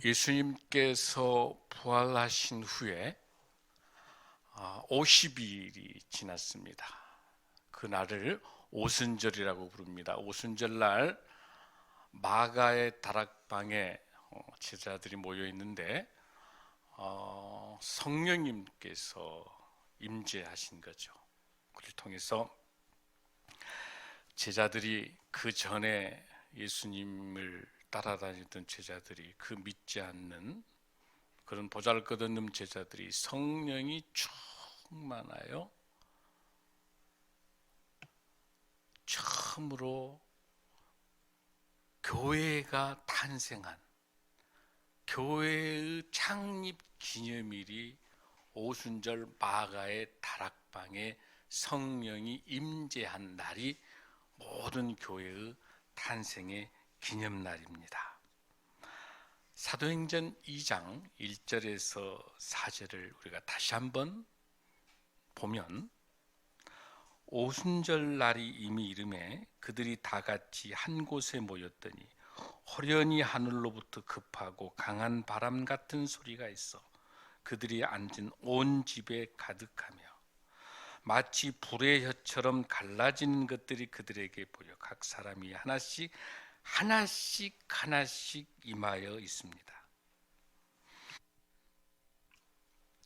예수님께서 부활하신 후에 50일이 지났습니다. 그날을 오순절이라고 부릅니다. 오순절 날 마가의 다락방에 제자들이 모여 있는데 성령님께서 임재하신 거죠. 그를 통해서 제자들이 그 전에 예수님을 따라다니던 제자들이, 그 믿지 않는 그런 보잘것없는 제자들이 성령이 충만하여 처음으로 교회가 탄생한, 교회의 창립 기념일이 오순절 마가의 다락방에 성령이 임재한 날이 모든 교회의 탄생의 기념날입니다. 사도행전 2장 1절에서 4절을 우리가 다시 한번 보면, 오순절 날이 이미 이름에 그들이 다 같이 한 곳에 모였더니 호련히 하늘로부터 급하고 강한 바람 같은 소리가 있어 그들이 앉은 온 집에 가득하며 마치 불의 혀처럼 갈라지는 것들이 그들에게 보여 각 사람이 하나씩 임하여 있습니다.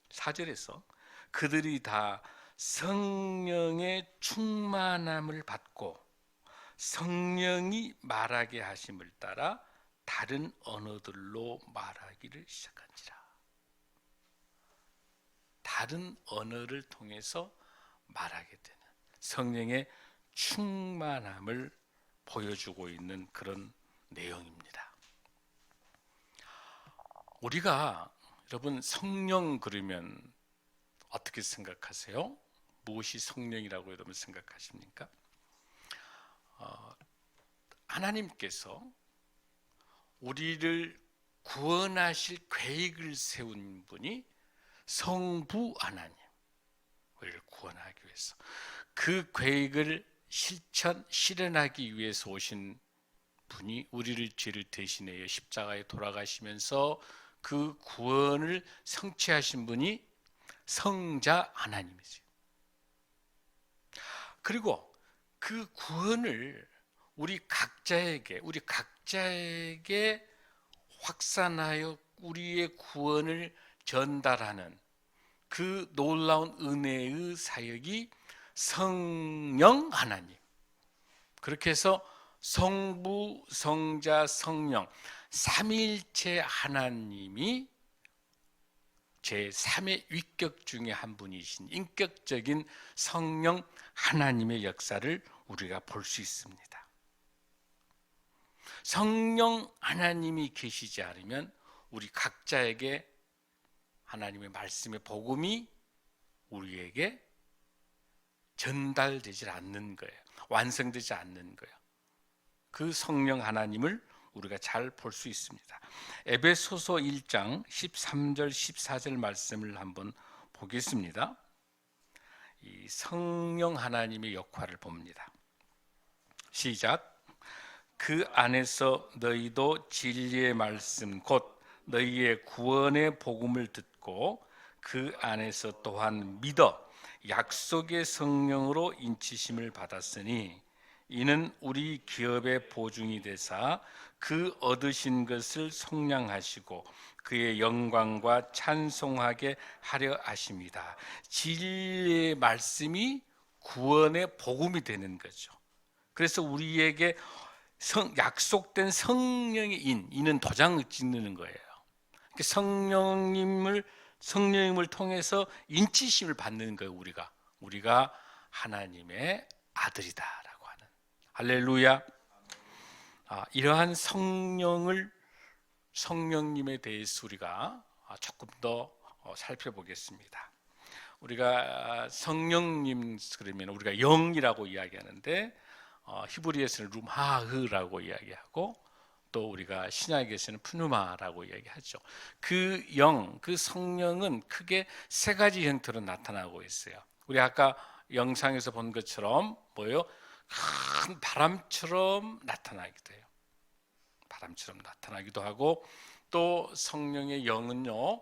4절에서 그들이 다 성령의 충만함을 받고 성령이 말하게 하심을 따라 다른 언어들로 말하기를 시작한지라. 다른 언어를 통해서 말하게 되는 성령의 충만함을 보여주고 있는 그런 내용입니다. 우리가 여러분 성령 그러면 어떻게 생각하세요? 무엇이 성령이라고 여러분 생각하십니까? 하나님께서 우리를 구원하실 계획을 세운 분이 성부 하나님, 우리를 구원하기 위해서 그 계획을 실현하기 위해서 오신 분이, 우리를 죄를 대신하여 십자가에 돌아가시면서 그 구원을 성취하신 분이 성자 하나님이세요. 그리고 그 구원을 우리 각자에게 확산하여 우리의 구원을 전달하는 그 놀라운 은혜의 사역이 성령 하나님, 그렇게 해서 성부, 성자, 성령 삼위일체 하나님이 제3의 위격 중에 한 분이신 인격적인 성령 하나님의 역사를 우리가 볼 수 있습니다. 성령 하나님이 계시지 않으면 우리 각자에게 하나님의 말씀의 복음이 우리에게 전달되지 않는 거예요. 완성되지 않는 거예요. 그 성령 하나님을 우리가 잘 볼 수 있습니다. 에베소서 1장 13절 14절 말씀을 한번 보겠습니다. 이 성령 하나님의 역할을 봅니다. 시작. 그 안에서 너희도 진리의 말씀 곧 너희의 구원의 복음을 듣고 그 안에서 또한 믿어 약속의 성령으로 인치심을 받았으니 이는 우리 기업의 보증이 되사 그 얻으신 것을 속량하시고 그의 영광과 찬송하게 하려 하십니다. 진리의 말씀이 구원의 복음이 되는 거죠. 그래서 우리에게 약속된 성령의 인은 도장을 찍는 거예요. 성령님을 통해서 인치심을 받는 거예요. 우리가 하나님의 아들이다라고 하는, 할렐루야. 이러한 성령님에 대해서 우리가 조금 더 살펴보겠습니다. 우리가 성령님 그러면 우리가 영이라고 이야기하는데 히브리에서는 룸하흐라고 이야기하고 또 우리가 신약에서는 푸누마라고 이야기하죠. 그 성령은 크게 세 가지 형태로 나타나고 있어요. 우리 아까 영상에서 본 것처럼 큰 바람처럼 나타나기도 해요. 바람처럼 나타나기도 하고 또 성령의 영은요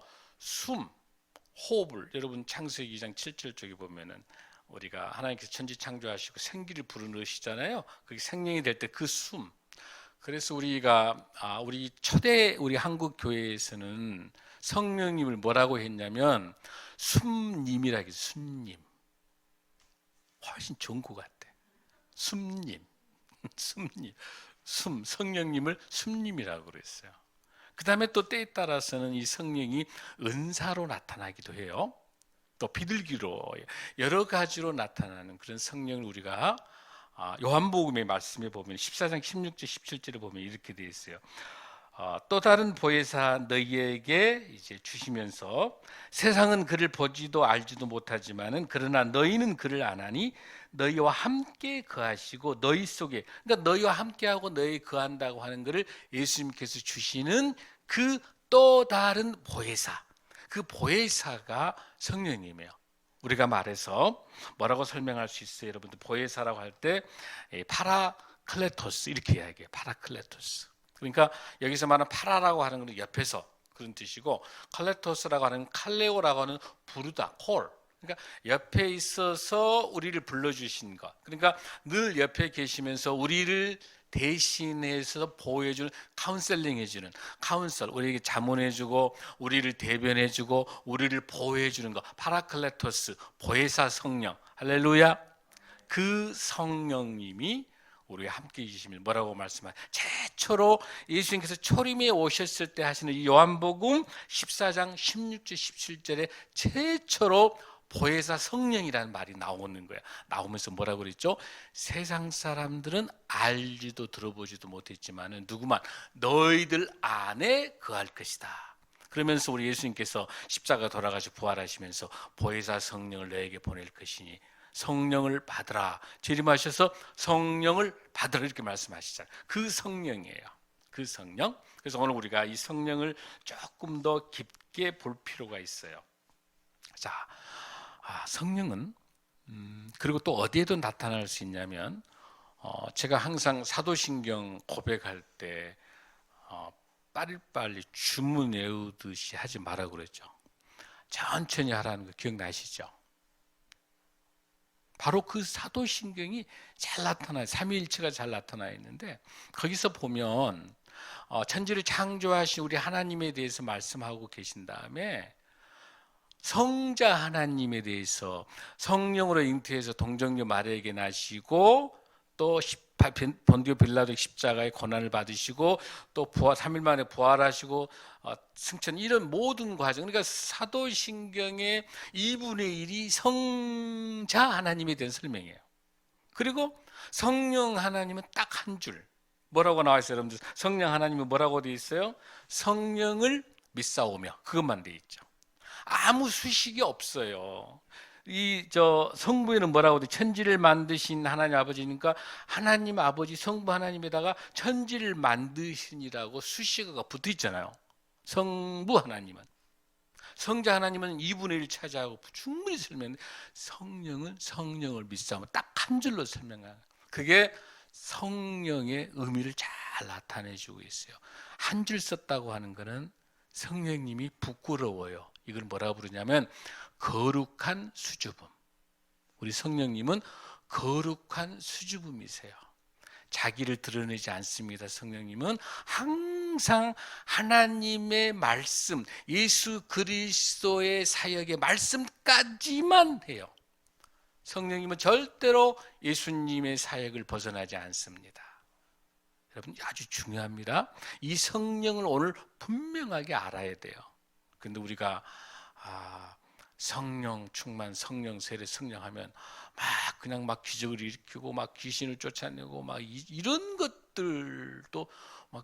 호흡을, 여러분 창세기 2장 7절 쪽에 보면은 우리가 하나님께서 천지 창조하시고 생기를 불어넣으시잖아요. 그게 생명이 될 때 그 숨. 그래서 우리가 우리 초대 우리 한국 교회에서는 성령님을 뭐라고 했냐면 숨님이라 해서 숨님. 훨씬 좋은 것 같아. 숨님. 숨님. 성령님을 숨님이라고 그랬어요. 그 다음에 또 때에 따라서는 이 성령이 은사로 나타나기도 해요. 또 비둘기로 여러 가지로 나타나는 그런 성령을 우리가 요한복음의 말씀에 보면 14장 16절 17절에 보면 이렇게 되어 있어요. 또 다른 보혜사 너희에게 이제 주시면서 세상은 그를 보지도 알지도 못하지만은 그러나 너희는 그를 아나니 너희와 함께 거하시고 너희 속에, 그러니까 너희와 함께하고 너희 거한다고 하는 것을 예수님께서 주시는 그 또 다른 보혜사, 그 보혜사가 성령님이에요. 우리가 말해서 뭐라고 설명할 수 있어요? 여러분들 보혜사라고 할 때 파라클레토스 이렇게 이야기해요. 파라클레토스. 그러니까 여기서 말하는 파라라고 하는 것은 옆에서 그런 뜻이고, 칼레토스라고 하는 칼레오라고 하는 부르다, 콜. 그러니까 옆에 있어서 우리를 불러주신 것. 그러니까 늘 옆에 계시면서 우리를 대신해서 보호해주는, 카운셀링 해주는, 카운셀, 우리에게 자문해주고 우리를 대변해주고 우리를 보호해주는 것, 파라클레토스, 보혜사 성령. 할렐루야. 그 성령님이 우리와 함께 계시면 뭐라고 말씀하세요? 최초로 예수님께서 초림에 오셨을 때 하시는 이 요한복음 14장 16절 17절에 최초로 보혜사 성령이라는 말이 나오는 거야. 나오면서 뭐라고 그랬죠? 세상 사람들은 알지도 들어보지도 못했지만 누구만 너희들 안에 거할 것이다. 그러면서 우리 예수님께서 십자가 돌아가시고 부활하시면서 보혜사 성령을 너에게 보낼 것이니 성령을 받으라. 재림하셔서 성령을 받으라 이렇게 말씀하시잖아요. 그 성령이에요. 그 성령. 그래서 오늘 우리가 이 성령을 조금 더 깊게 볼 필요가 있어요. 자, 성령은 그리고 또 어디에도 나타날 수 있냐면 제가 항상 사도신경 고백할 때 빨리빨리 주문 외우듯이 하지 말라고 그랬죠. 천천히 하라는 거 기억나시죠? 바로 그 사도신경이 잘 나타나요. 삼위일체가 잘 나타나 있는데 거기서 보면 천지를 창조하신 우리 하나님에 대해서 말씀하고 계신 다음에 성자 하나님에 대해서 성령으로 잉태해서 동정녀 마리아에게 나시고 또 본디오 빌라도 십자가의 고난을 받으시고 또 3일 만에 부활하시고 승천, 이런 모든 과정, 그러니까 사도신경의 2분의 1이 성자 하나님에 대한 설명이에요. 그리고 성령 하나님은 딱 한 줄, 뭐라고 나와 있어요? 여러분들 성령 하나님은 뭐라고 되어 있어요? 성령을 믿사오며, 그것만 되어 있죠. 아무 수식이 없어요. 성부에는 뭐라고 돼? 천지를 만드신 하나님 아버지니까 하나님 아버지 성부 하나님에다가 천지를 만드신이라고 수식어가 붙어 있잖아요. 성부 하나님은, 성자 하나님은 2분의 1 차지하고 충분히 설명해. 성령은 성령을 믿사오며 딱 한 줄로 설명하는, 그게 성령의 의미를 잘 나타내주고 있어요. 한 줄 썼다고 하는 것은 성령님이 부끄러워요. 이걸 뭐라고 부르냐면 거룩한 수줍음. 우리 성령님은 거룩한 수줍음이세요. 자기를 드러내지 않습니다. 성령님은 항상 하나님의 말씀, 예수 그리스도의 사역의 말씀까지만 해요. 성령님은 절대로 예수님의 사역을 벗어나지 않습니다. 여러분 아주 중요합니다. 이 성령을 오늘 분명하게 알아야 돼요. 근데 우리가 성령 충만, 성령 세례, 성령 하면 그냥 기적을 일으키고 귀신을 쫓아내고 이런 것들도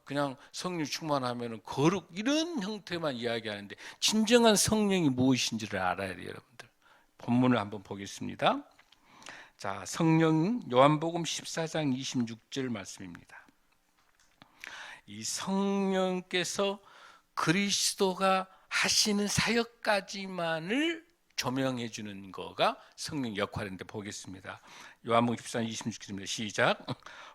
그냥 성령 충만하면 거룩, 이런 형태만 이야기하는데 진정한 성령이 무엇인지를 알아야 돼요, 여러분들. 본문을 한번 보겠습니다. 자, 성령 요한복음 14장 26절 말씀입니다. 이 성령께서 그리스도가 하시는 사역까지만을 조명해 주는 거가 성령 역할인데 보겠습니다. 요한복음 14장 26절입니다. 시작.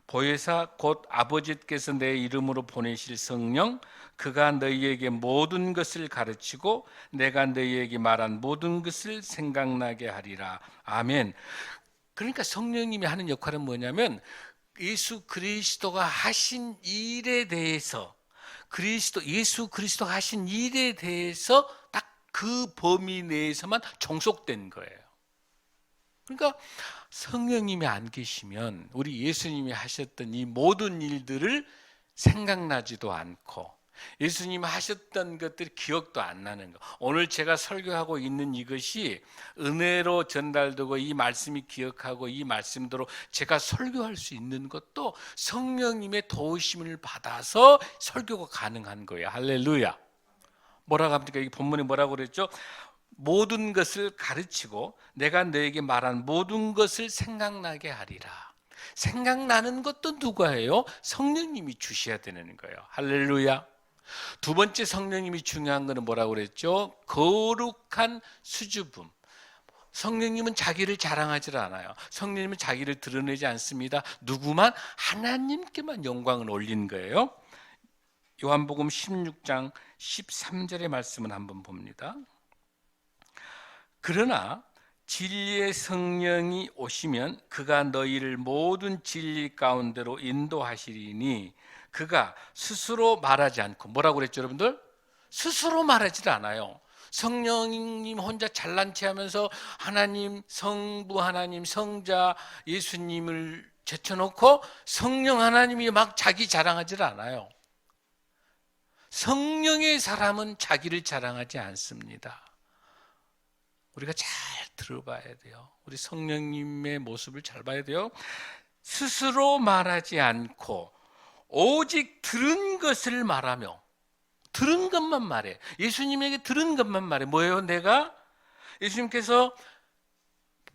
보혜사 곧 아버지께서 내 이름으로 보내실 성령, 그가 너희에게 모든 것을 가르치고 내가 너희에게 말한 모든 것을 생각나게 하리라. 아멘. 그러니까 성령님이 하는 역할은 뭐냐면 예수 그리스도가 하신 일에 대해서, 예수 그리스도가 하신 일에 대해서 딱 그 범위 내에서만 종속된 거예요. 그러니까 성령님이 안 계시면 우리 예수님이 하셨던 이 모든 일들을 생각나지도 않고 예수님이 하셨던 것들이 기억도 안 나는 거. 오늘 제가 설교하고 있는 이것이 은혜로 전달되고 이 말씀이 기억하고 이 말씀대로 제가 설교할 수 있는 것도 성령님의 도우심을 받아서 설교가 가능한 거예요. 할렐루야. 뭐라고 합니까? 이 본문에 뭐라고 그랬죠? 모든 것을 가르치고 내가 너에게 말한 모든 것을 생각나게 하리라. 생각나는 것도 누가 해요? 성령님이 주셔야 되는 거예요. 할렐루야. 두 번째 성령님이 중요한 거는 뭐라고 그랬죠? 거룩한 수줍음. 성령님은 자기를 자랑하지 않아요. 성령님은 자기를 드러내지 않습니다. 누구만? 하나님께만 영광을 올린 거예요. 요한복음 16장 13절의 말씀을 한번 봅니다. 그러나 진리의 성령이 오시면 그가 너희를 모든 진리 가운데로 인도하시리니 그가 스스로 말하지 않고, 뭐라고 그랬죠 여러분들? 스스로 말하지 않아요. 성령님 혼자 잘난 체 하면서 하나님, 성부 하나님, 성자 예수님을 제쳐놓고 성령 하나님이 막 자기 자랑하지 않아요. 성령의 사람은 자기를 자랑하지 않습니다. 우리가 잘 들어봐야 돼요. 우리 성령님의 모습을 잘 봐야 돼요. 스스로 말하지 않고 오직 들은 것을 말하며, 들은 것만 말해. 예수님에게 들은 것만 말해. 뭐예요? 내가 예수님께서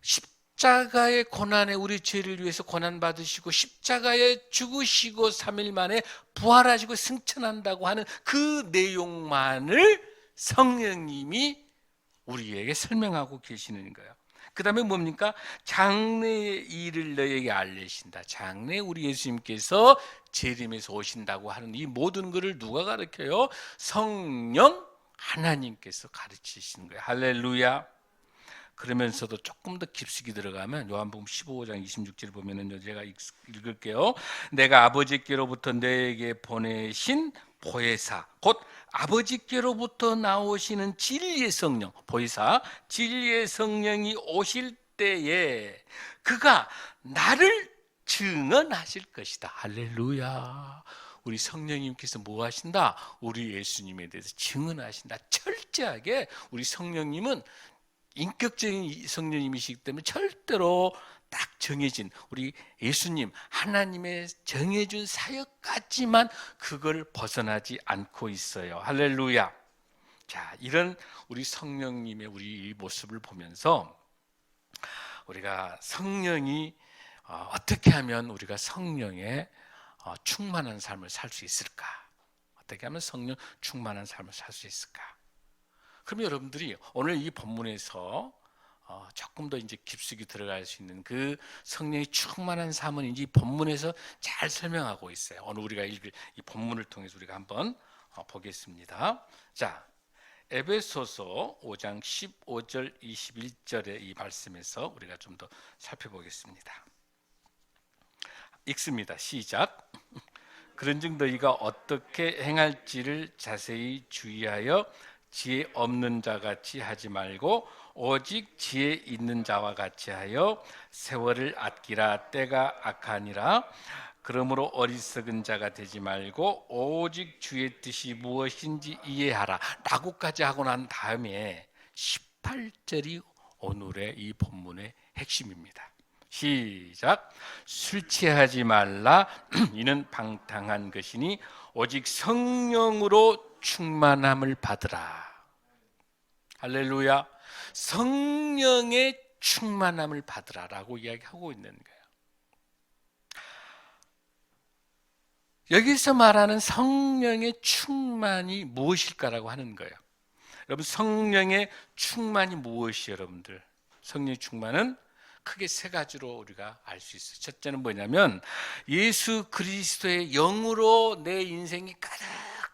십자가의 고난에 우리 죄를 위해서 고난 받으시고 십자가에 죽으시고 3일 만에 부활하시고 승천한다고 하는 그 내용만을 성령님이 우리에게 설명하고 계시는 거예요. 그 다음에 뭡니까? 장래의 일을 너에게 알리신다. 장래 우리 예수님께서 재림에서 오신다고 하는 이 모든 것을 누가 가르쳐요? 성령 하나님께서 가르치시는 거예요. 할렐루야. 그러면서도 조금 더 깊숙이 들어가면 요한복음 15장 26절 보면은 제가 읽을게요. 내가 아버지께로부터 너에게 보내신 보혜사 곧 아버지께로부터 나오시는 진리의 성령, 보혜사 진리의 성령이 오실 때에 그가 나를 증언하실 것이다. 할렐루야. 우리 성령님께서 뭐 하신다? 우리 예수님에 대해서 증언하신다. 철저하게 우리 성령님은 인격적인 성령님이시기 때문에 절대로 딱 정해진 우리 예수님 하나님의 정해준 사역까지만 그걸 벗어나지 않고 있어요. 할렐루야. 자, 이런 우리 성령님의 우리 모습을 보면서 우리가 성령이 어떻게 하면 우리가 성령에 충만한 삶을 살 수 있을까? 어떻게 하면 성령 충만한 삶을 살 수 있을까? 그럼 여러분들이 오늘 이 본문에서 조금 더 이제 깊숙이 들어갈 수 있는 그 성령이 충만한 삶은 이제 이 본문에서 잘 설명하고 있어요. 오늘 우리가 읽을 이 본문을 통해서 우리가 한번 보겠습니다. 자, 에베소서 5장 15절 21절의 이 말씀에서 우리가 좀 더 살펴보겠습니다. 읽습니다. 시작. 그런즉 너희가 어떻게 행할지를 자세히 주의하여 지혜 없는 자 같이 하지 말고 오직 지혜 있는 자와 같이 하여 세월을 아끼라. 때가 악하니라. 그러므로 어리석은 자가 되지 말고 오직 주의 뜻이 무엇인지 이해하라 라고까지 하고 난 다음에 18절이 오늘의 이 본문의 핵심입니다. 시작. 술 취하지 말라. 이는 방탕한 것이니 오직 성령으로 충만함을 받으라. 할렐루야. 성령의 충만함을 받으라라고 이야기하고 있는 거예요. 여기서 말하는 성령의 충만이 무엇일까라고 하는 거예요. 여러분, 성령의 충만이 무엇이에요, 여러분들? 성령의 충만은 크게 세 가지로 우리가 알 수 있어요. 첫째는 뭐냐면 예수 그리스도의 영으로 내 인생이 가득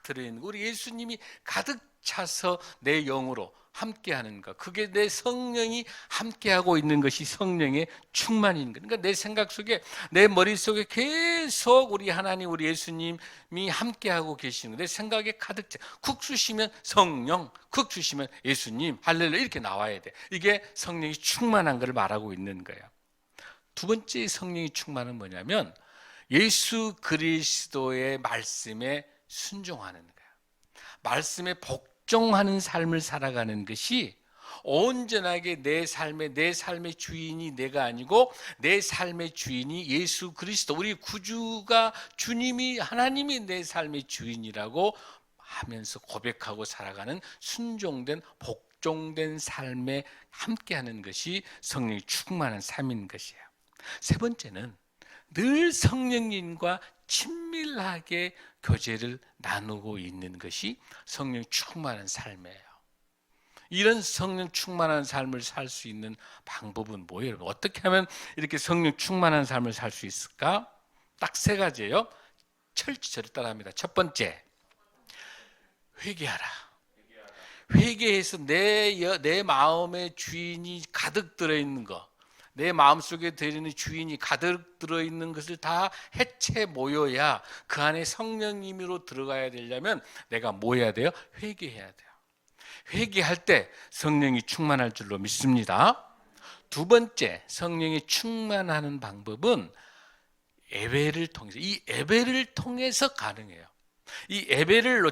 들어있는 거. 우리 예수님이 가득 차서 내 영으로 함께하는 것, 그게 내 성령이 함께하고 있는 것이 성령의 충만인 것. 그러니까 내 생각 속에, 내 머릿속에 계속 우리 하나님, 우리 예수님이 함께하고 계시는 거. 내 생각에 가득 차. 쿡 주시면 성령, 쿡 주시면 예수님, 할렐루야, 이렇게 나와야 돼. 이게 성령이 충만한 것을 말하고 있는 거예요. 두 번째 성령이 충만은 뭐냐면 예수 그리스도의 말씀에 순종하는 거예요. 말씀에 복종하는 삶을 살아가는 것이 온전하게 내 삶의 주인이 내가 아니고 내 삶의 주인이 예수 그리스도, 우리 구주가, 주님이, 하나님이 내 삶의 주인이라고 하면서 고백하고 살아가는 순종된, 복종된 삶에 함께하는 것이 성령이 충만한 삶인 것이에요. 세 번째는 늘 성령님과 친밀하게 교제를 나누고 있는 것이 성령 충만한 삶이에요. 이런 성령 충만한 삶을 살 수 있는 방법은 뭐예요? 여러분? 어떻게 하면 이렇게 성령 충만한 삶을 살 수 있을까? 딱 세 가지예요. 철저히 저를 따라합니다. 첫 번째, 회개하라. 회개해서 내 마음의 주인이 가득 들어있는 거, 내 마음속에 들어있는 주인이 가득 들어있는 것을 다 해체 모여야, 그 안에 성령님으로 들어가야 되려면 내가 뭐 해야 돼요? 회개해야 돼요. 회개할 때 성령이 충만할 줄로 믿습니다. 두 번째, 성령이 충만하는 방법은 예배를 통해서, 이 예배를 통해서 가능해요. 이 예배를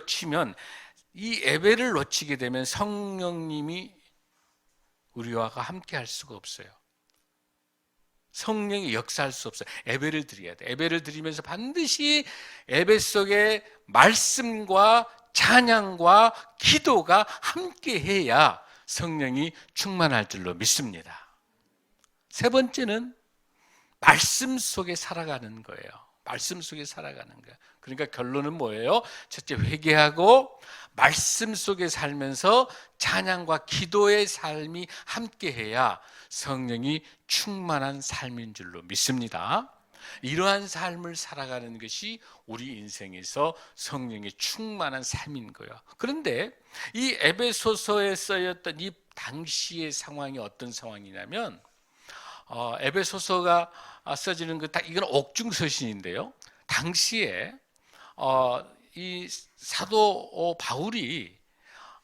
놓치게 되면 성령님이 우리와 함께 할 수가 없어요. 성령이 역사할 수 없어요. 예배를 드려야 돼. 예배를 드리면서 반드시 예배 속에 말씀과 찬양과 기도가 함께 해야 성령이 충만할 줄로 믿습니다. 세 번째는 말씀 속에 살아가는 거예요. 말씀 속에 살아가는 거예요. 그러니까 결론은 뭐예요? 첫째, 회개하고 말씀 속에 살면서 찬양과 기도의 삶이 함께해야 성령이 충만한 삶인 줄로 믿습니다. 이러한 삶을 살아가는 것이 우리 인생에서 성령의 충만한 삶인 거예요. 그런데 이 에베소서에 쓰였던 이 당시의 상황이 어떤 상황이냐면, 에베소서가 써지는 이건 옥중서신인데요. 당시에 이 사도 바울이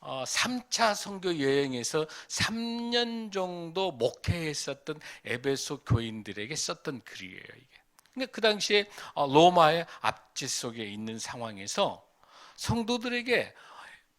3차 선교 여행에서 3년 정도 목회했었던 에베소 교인들에게 썼던 글이에요. 이게. 그러니까 그 당시에 로마의 압제 속에 있는 상황에서 성도들에게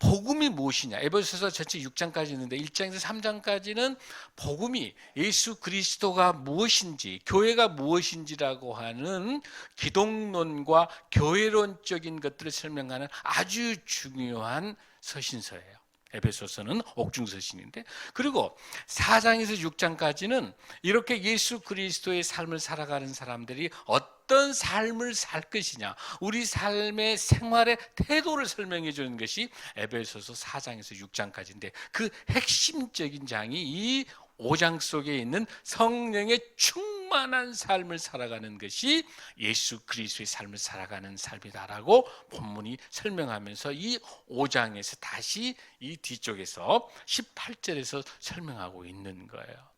복음이 무엇이냐, 에베소서 전체 6장까지 있는데 1장에서 3장까지는 복음이 예수 그리스도가 무엇인지, 교회가 무엇인지라고 하는 기독론과 교회론적인 것들을 설명하는 아주 중요한 서신서예요. 에베소서는 옥중서신인데, 그리고 4장에서 6장까지는 이렇게 예수 그리스도의 삶을 살아가는 사람들이 어떤 삶을 살 것이냐, 우리 삶의 생활의 태도를 설명해 주는 것이 에베소서 4장에서 6장까지인데, 그 핵심적인 장이 이 5장 속에 있는 성령의 충만한 삶을 살아가는 것이 예수 그리스도의 삶을 살아가는 삶이다라고 본문이 설명하면서 이 5장에서 다시 이 뒤쪽에서 18절에서 설명하고 있는 거예요.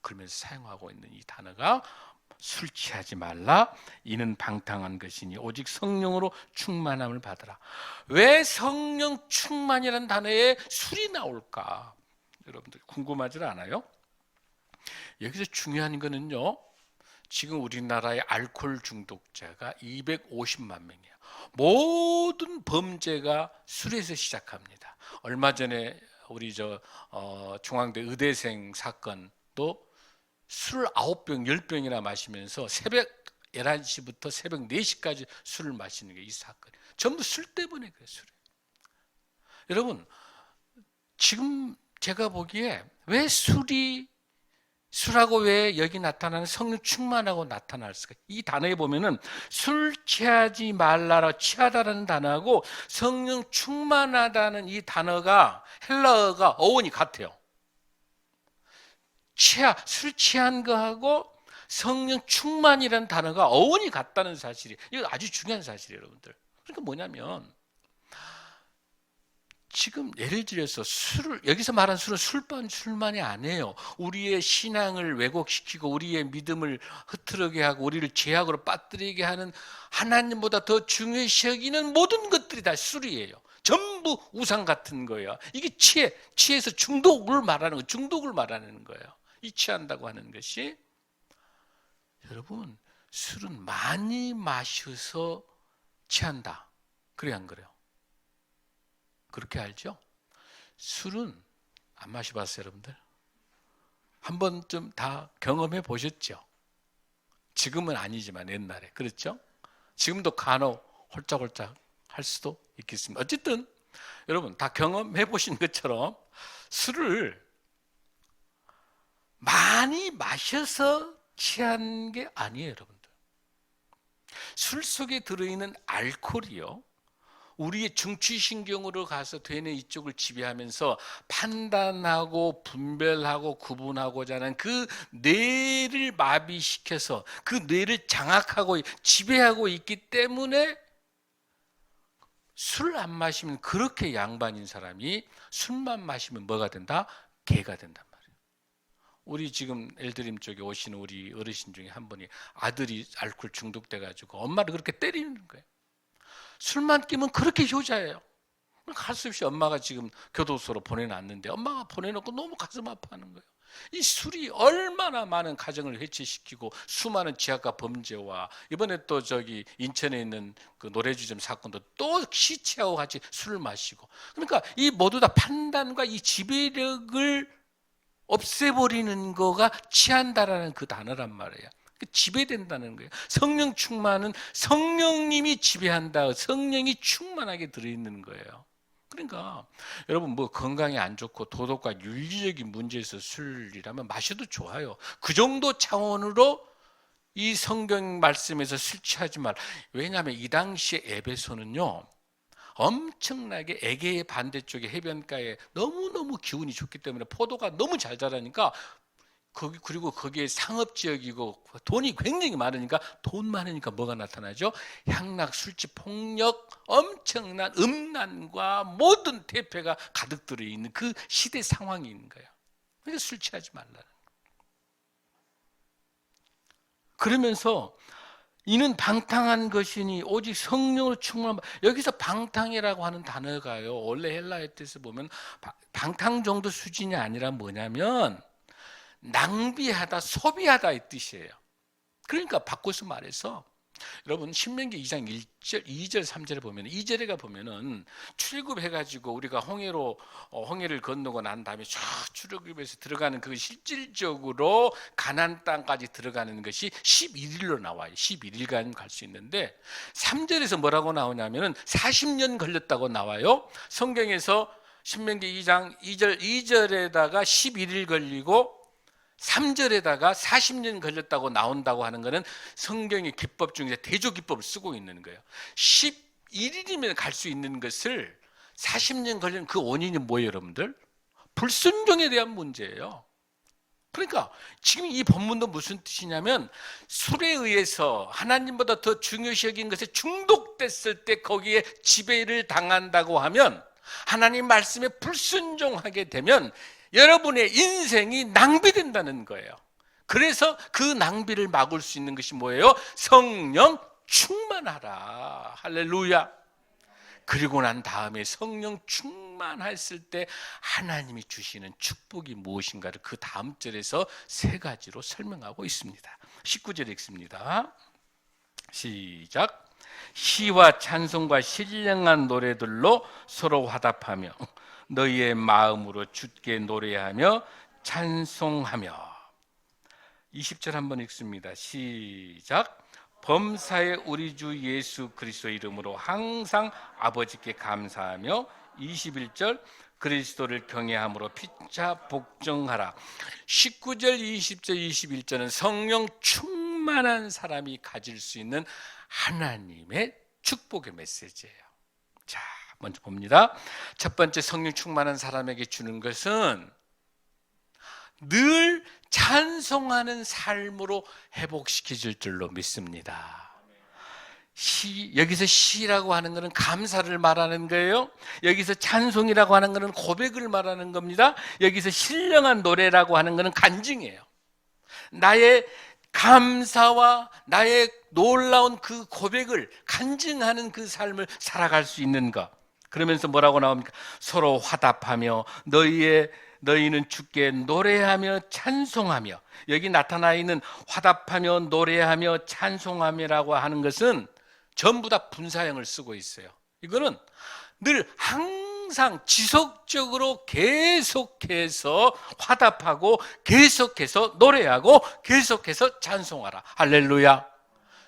그러면서 사용하고 있는 이 단어가 술 취하지 말라, 이는 방탕한 것이니 오직 성령으로 충만함을 받으라. 왜 성령 충만이라는 단어에 술이 나올까? 여러분들 궁금하지 않아요? 여기서 중요한 거는요, 지금 우리나라의 알코올 중독자가 250만 명이에요. 모든 범죄가 술에서 시작합니다. 얼마 전에 우리 중앙대 의대생 사건도 술 9병, 10병이나 마시면서 새벽 11시부터 새벽 4시까지 술을 마시는 게 이 사건. 전부 술 때문에 그래요, 술. 여러분, 지금 제가 보기에 왜 술하고 왜 여기 나타나는 성령 충만하고 나타날 수가? 이 단어에 보면은 술 취하지 말라라, 취하다라는 단어하고 성령 충만하다는 이 단어가 헬라어가 어원이 같아요. 술 취한 거하고 성령 충만이라는 단어가 어원이 같다는 사실이, 이거 아주 중요한 사실이에요, 여러분들. 그러니까 뭐냐면, 지금 예를 들어서 여기서 말한 술만이 아니에요. 우리의 신앙을 왜곡시키고 우리의 믿음을 흐트러게 하고 우리를 죄악으로 빠뜨리게 하는, 하나님보다 더 중요시 여기는 모든 것들이 다 술이에요. 전부 우상 같은 거예요. 이게 취해서 중독을 말하는 거예요. 이 취한다고 하는 것이, 여러분, 술은 많이 마셔서 취한다. 그래 안 그래요? 그렇게 알죠? 술은 안 마셔봤어요, 여러분들? 한 번쯤 다 경험해 보셨죠? 지금은 아니지만 옛날에, 그렇죠? 지금도 간혹 홀짝홀짝 할 수도 있겠습니다. 어쨌든 여러분 다 경험해 보신 것처럼 술을 많이 마셔서 취한 게 아니에요, 여러분들. 술 속에 들어있는 알코올이요, 우리의 중추신경으로 가서 되뇌 이쪽을 지배하면서 판단하고 분별하고 구분하고자 하는 그 뇌를 마비시켜서 그 뇌를 장악하고 지배하고 있기 때문에, 술 안 마시면 그렇게 양반인 사람이 술만 마시면 뭐가 된다? 개가 된단 말이에요. 우리 지금 엘드림 쪽에 오시는 우리 어르신 중에 한 분이 아들이 알코올 중독돼 가지고 엄마를 그렇게 때리는 거예요. 술만 끼면 그렇게 효자예요. 갈 수 없이 엄마가 지금 교도소로 보내놨는데 엄마가 보내놓고 너무 가슴 아파하는 거예요. 이 술이 얼마나 많은 가정을 해체시키고 수많은 지하가 범죄와, 이번에 또 저기 인천에 있는 그 노래주점 사건도 또 시체하고 같이 술을 마시고, 그러니까 이 모두 다 판단과 이 지배력을 없애버리는 거가 취한다라는 그 단어란 말이에요. 지배된다는 거예요. 성령 충만은 성령님이 지배한다. 성령이 충만하게 들어있는 거예요. 그러니까 여러분, 뭐 건강에 안 좋고 도덕과 윤리적인 문제에서 술이라면 마셔도 좋아요. 그 정도 차원으로 이 성경 말씀에서 술 취하지 말. 왜냐하면 이 당시에 에베소는요, 엄청나게 에게의 반대쪽에 해변가에 너무너무 기운이 좋기 때문에 포도가 너무 잘 자라니까, 그리고 거기에 상업지역이고 돈이 굉장히 많으니까, 돈 많으니까 뭐가 나타나죠? 향락, 술집, 폭력, 엄청난 음란과 모든 대패가 가득 들어있는 그 시대 상황이 있는 거예요. 그래서 술 취하지 말라는 거예요. 그러면서 이는 방탕한 것이니 오직 성령으로 충만한, 여기서 방탕이라고 하는 단어가요, 원래 헬라어 뜻에서 보면 방탕 정도 수준이 아니라 뭐냐면 낭비하다, 소비하다 이 뜻이에요. 그러니까 바꿔서 말해서, 여러분 신명기 2장 1절, 2절, 3절에 보면, 2절에 보면은 출애굽해가지고 우리가 홍해를 건너고 난 다음에 쫙 출애굽해서 들어가는 그 실질적으로 가나안 땅까지 들어가는 것이 11일로 나와요. 11일간 갈 수 있는데, 3절에서 뭐라고 나오냐면은 40년 걸렸다고 나와요. 성경에서 신명기 2장 2절에다가 11일 걸리고 3절에다가 40년 걸렸다고 나온다고 하는 것은 성경의 기법 중에 대조 기법을 쓰고 있는 거예요. 11일이면 갈 수 있는 것을 40년 걸린 그 원인이 뭐예요, 여러분들? 불순종에 대한 문제예요. 그러니까 지금 이 본문도 무슨 뜻이냐면, 술에 의해서 하나님보다 더 중요시 여긴 것에 중독됐을 때 거기에 지배를 당한다고 하면, 하나님 말씀에 불순종하게 되면 여러분의 인생이 낭비된다는 거예요. 그래서 그 낭비를 막을 수 있는 것이 뭐예요? 성령 충만하라. 할렐루야. 그리고 난 다음에 성령 충만했을 때 하나님이 주시는 축복이 무엇인가를 그 다음 절에서 세 가지로 설명하고 있습니다. 19절 읽습니다. 시작. 시와 찬송과 신령한 노래들로 서로 화답하며 너희의 마음으로 주께 노래하며 찬송하며. 20절 한번 읽습니다. 시작. 범사의 우리 주 예수 그리스도 이름으로 항상 아버지께 감사하며. 21절. 그리스도를 경외함으로 피차 복종하라. 19절, 20절, 21절은 성령 충만한 사람이 가질 수 있는 하나님의 축복의 메시지예요. 자, 먼저 봅니다. 첫 번째, 성령 충만한 사람에게 주는 것은 늘 찬송하는 삶으로 회복시켜 줄 줄로 믿습니다. 여기서 시라고 하는 것은 감사를 말하는 거예요. 여기서 찬송이라고 하는 것은 고백을 말하는 겁니다. 여기서 신령한 노래라고 하는 것은 간증이에요. 나의 감사와 나의 놀라운 그 고백을 간증하는 그 삶을 살아갈 수 있는 것. 그러면서 뭐라고 나옵니까? 서로 화답하며 너희는 주께 노래하며 찬송하며. 여기 나타나 있는 화답하며 노래하며 찬송하며라고 하는 것은 전부 다 분사형을 쓰고 있어요. 이거는 늘 항상 지속적으로 계속해서 화답하고 계속해서 노래하고 계속해서 찬송하라. 할렐루야.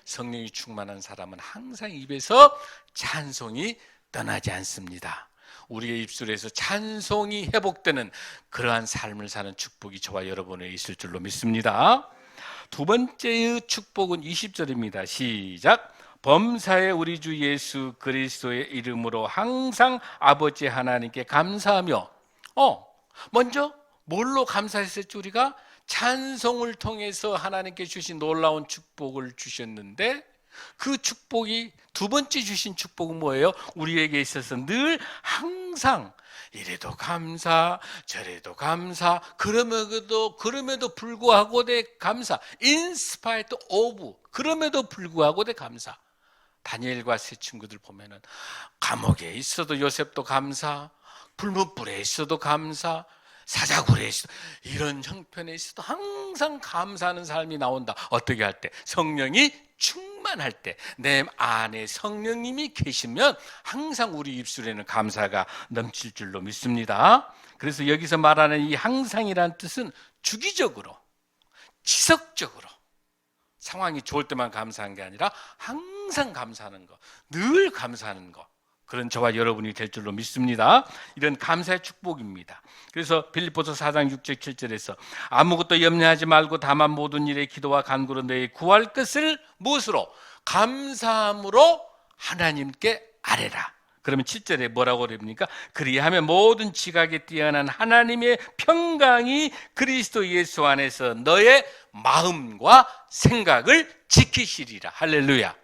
성령이 충만한 사람은 항상 입에서 찬송이 떠나지 않습니다. 우리의 입술에서 찬송이 회복되는 그러한 삶을 사는 축복이 저와 여러분에 있을 줄로 믿습니다. 두 번째의 축복은 20절입니다. 시작. 범사의 우리 주 예수 그리스도의 이름으로 항상 아버지 하나님께 감사하며. 먼저 뭘로 감사했었죠? 우리가 찬송을 통해서 하나님께 주신 놀라운 축복을 주셨는데, 그 축복이 두 번째 주신 축복은 뭐예요? 우리에게 있어서 늘 항상 이래도 감사 저래도 감사, 그럼에도 불구하고 대 감사, in spite of, 그럼에도 불구하고 대 감사. 다니엘과 세 친구들 보면은 감옥에 있어도 요셉도 감사, 불문불에 있어도 감사, 사자굴에 있어도, 이런 형편에 있어도 항상 감사하는 삶이 나온다. 어떻게 할 때? 성령이 충만할 때, 내 안에 성령님이 계시면 항상 우리 입술에는 감사가 넘칠 줄로 믿습니다. 그래서 여기서 말하는 이 항상이라는 뜻은 주기적으로, 지속적으로, 상황이 좋을 때만 감사한 게 아니라 항상 감사하는 것, 늘 감사하는 것, 그런 저와 여러분이 될 줄로 믿습니다. 이런 감사의 축복입니다. 그래서 빌립보서 4장 6절 7절에서 아무것도 염려하지 말고 다만 모든 일에 기도와 간구로 너희 구할 것을 무엇으로? 감사함으로 하나님께 아뢰라. 그러면 7절에 뭐라고 그럽니까? 그리하면 모든 지각에 뛰어난 하나님의 평강이 그리스도 예수 안에서 너의 마음과 생각을 지키시리라. 할렐루야.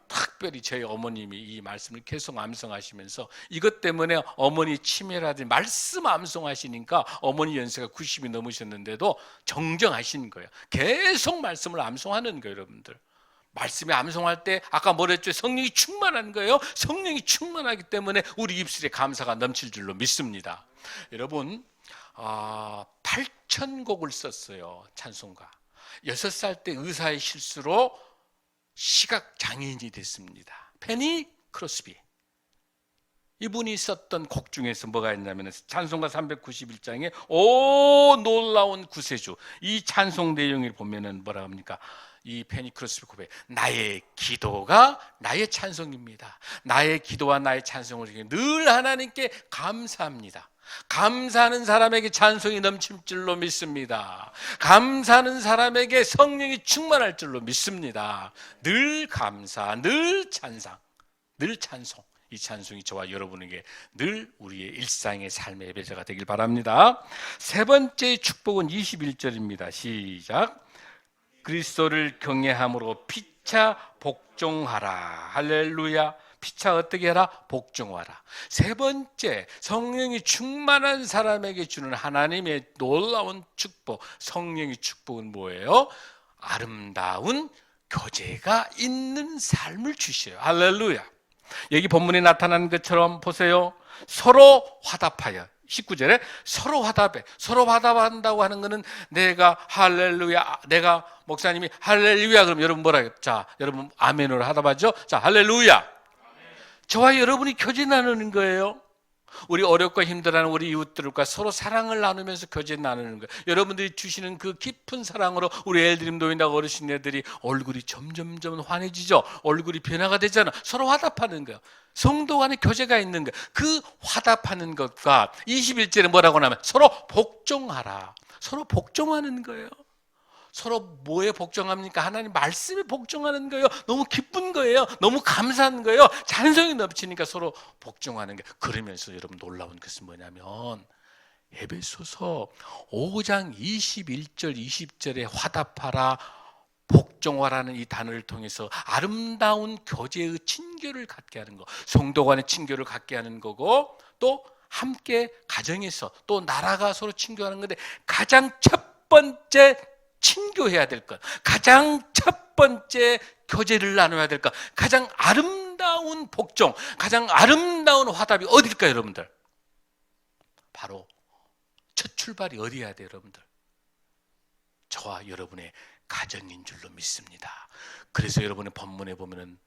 특별히 저희 어머님이 이 말씀을 계속 암송하시면서, 이것 때문에 어머니 치매라든지 말씀 암송하시니까 어머니 연세가 90이 넘으셨는데도 정정하신 거예요. 계속 말씀을 암송하는 거예요. 여러분들, 말씀에 암송할 때 아까 뭐랬죠? 성령이 충만한 거예요. 성령이 충만하기 때문에 우리 입술에 감사가 넘칠 줄로 믿습니다. 여러분, 8,000곡을 썼어요. 찬송가. 6살 때 의사의 실수로 시각 장애인이 됐습니다. 페니 크로스비. 이분이 썼던 곡 중에서 뭐가 있냐면 찬송가 391장에 오 놀라운 구세주, 이 찬송 내용을 보면은 뭐라 합니까? 이 페니 크로스비 고백, 나의 기도가 나의 찬송입니다. 나의 기도와 나의 찬송을 늘 하나님께 감사합니다. 감사하는 사람에게 찬송이 넘칠 줄로 믿습니다. 감사하는 사람에게 성령이 충만할 줄로 믿습니다. 늘 감사, 늘 찬송, 늘 찬송. 이 찬송이 저와 여러분에게 늘 우리의 일상의 삶의 예배자가 되길 바랍니다. 세 번째 축복은 21절입니다. 시작. 그리스도를 경외함으로 피차 복종하라. 할렐루야. 피차 어떻게 해라? 복종하라. 세 번째, 성령이 충만한 사람에게 주는 하나님의 놀라운 축복, 성령의 축복은 뭐예요? 아름다운 교제가 있는 삶을 주셔요. 할렐루야. 여기 본문에 나타난 것처럼 보세요. 서로 화답하여. 19절에 서로 화답해. 서로 화답한다고 하는 것은 내가 할렐루야, 내가 목사님이 할렐루야 그럼 여러분 뭐라 해요? 자, 여러분 아멘으로 화답하죠? 자, 할렐루야. 저와 여러분이 교제 나누는 거예요. 우리 어렵고 힘들어하는 우리 이웃들과 서로 사랑을 나누면서 교제 나누는 거예요. 여러분들이 주시는 그 깊은 사랑으로 우리 애들이 노인과 어르신들이 얼굴이 점점점 환해지죠. 얼굴이 변화가 되잖아. 서로 화답하는 거예요. 성도 간의 교제가 있는 거예요. 그 화답하는 것과 21절에 뭐라고 하냐면 서로 복종하라. 서로 복종하는 거예요. 서로 뭐에 복종합니까? 하나님 말씀에 복종하는 거예요. 너무 기쁜 거예요. 너무 감사한 거예요. 찬송이 넘치니까 서로 복종하는 거예요. 그러면서 여러분 놀라운 것은 뭐냐면 에베소서 5장 21절 20절에 화답하라 복종하라는 이 단어를 통해서 아름다운 교제의 친교를 갖게 하는 거, 성도 간의 친교를 갖게 하는 거고, 또 함께 가정에서 또 나라가 서로 친교하는 건데, 가장 첫 번째 친교해야 될 것, 가장 첫 번째 교제를 나눠야 될 것, 가장 아름다운 복종, 가장 아름다운 화답이 어딜까요, 여러분들? 바로 첫 출발이 어디여야 돼요, 여러분들? 저와 여러분의 가정인 줄로 믿습니다. 그래서 여러분의 본문에 보면은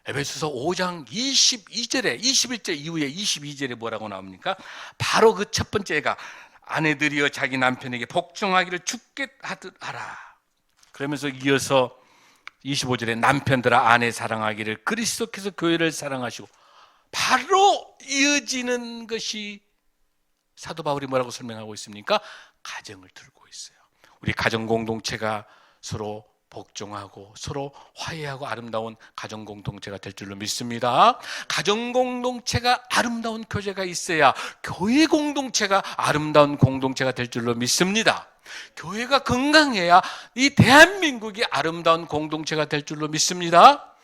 에베소서 5장 22절에 21절 이후에 22절에 뭐라고 나옵니까? 바로 그 첫 번째가 아내들이여 자기 남편에게 복종하기를 주께 하라. 그러면서 이어서 25절에 남편들아 아내 사랑하기를 그리스도께서 교회를 사랑하시고, 바로 이어지는 것이 사도 바울이 뭐라고 설명하고 있습니까? 가정을 들고 있어요. 우리 가정 공동체가 서로 복종하고 서로 화해하고 아름다운 가정 공동체가 될 줄로 믿습니다. 가정 공동체가 아름다운 교제가 있어야 교회 공동체가 아름다운 공동체가 될 줄로 믿습니다. 교회가 건강해야 이 대한민국이 아름다운 공동체가 될 줄로 믿습니다.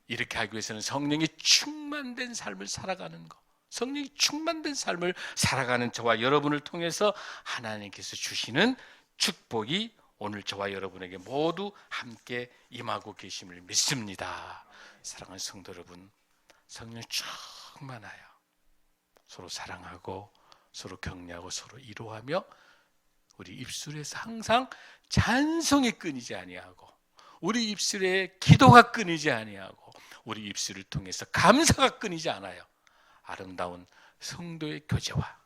이렇게 하기 위해서는 성령이 충만된 삶을 살아가는 것, 성령이 충만된 삶을 살아가는 저와 여러분을 통해서 하나님께서 주시는 축복이 오늘 저와 여러분에게 모두 함께 임하고 계심을 믿습니다. 사랑하는 성도 여러분, 성령 충만하여 서로 사랑하고 서로 격려하고 서로 위로하며 우리 입술에서 항상 찬송이 끊이지 아니하고 우리 입술에 기도가 끊이지 아니하고 우리 입술을 통해서 감사가 끊이지 않아요. 아름다운 성도의 교제와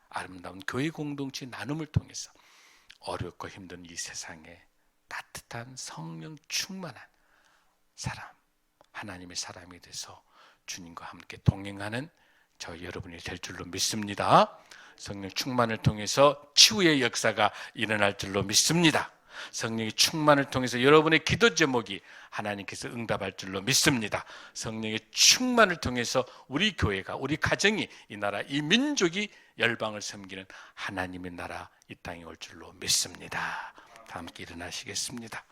아름다운 교회 공동체 나눔을 통해서 어렵고 힘든 이 세상에 따뜻한 성령 충만한 사람, 하나님의 사람이 돼서 주님과 함께 동행하는 저 여러분이 될 줄로 믿습니다. 성령 충만을 통해서 치유의 역사가 일어날 줄로 믿습니다. 성령의 충만을 통해서 여러분의 기도 제목이 하나님께서 응답할 줄로 믿습니다. 성령의 충만을 통해서 우리 교회가, 우리 가정이, 이 나라, 이 민족이 열방을 섬기는 하나님의 나라 이 땅에 올 줄로 믿습니다. 다 함께 일어나시겠습니다.